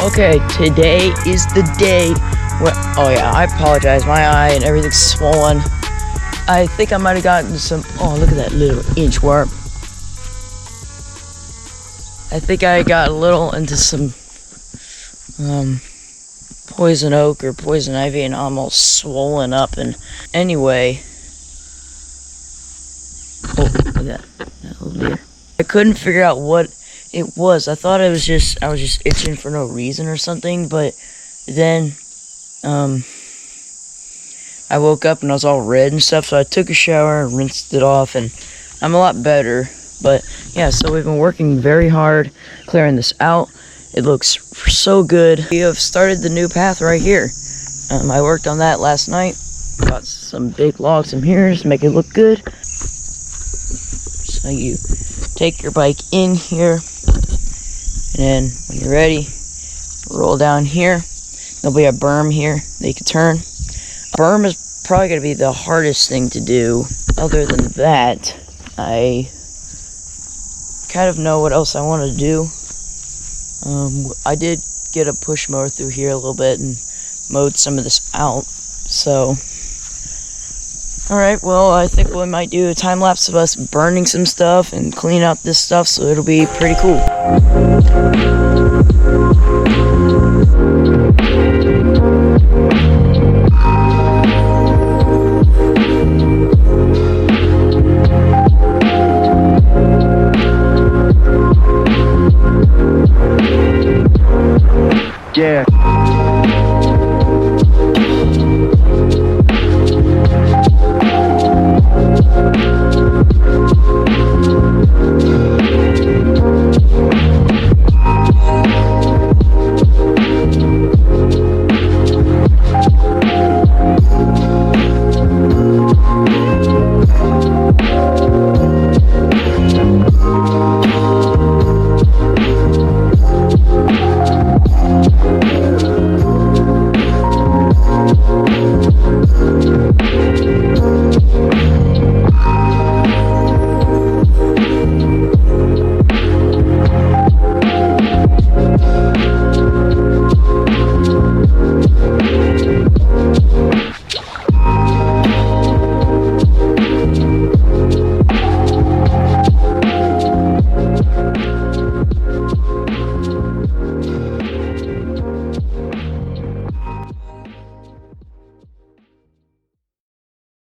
Okay, today is the day when, oh yeah, I apologize, my eye and everything's swollen. I think I might have gotten some, oh look at that little inchworm. I think I got a little into some poison oak or poison ivy and almost swollen up. And anyway, oh look at that little deer. I couldn't figure out what it was. I thought I was just itching for no reason or something, but then I woke up and I was all red and stuff, so I took a shower and rinsed it off, and I'm a lot better. But yeah, so we've been working very hard clearing this out. It looks so good. We have started the new path right here. I worked on that last night. Got some big logs from here to make it look good. So you take your bike in here, and then when you're ready, roll down here. There'll be a berm here that you can turn. Berm is probably going to be the hardest thing to do. Other than that, I kind of know what else I want to do. I did get a push mower through here a little bit and mowed some of this out. So, alright, well, I think we might do a time lapse of us burning some stuff and clean out this stuff, so it'll be pretty cool.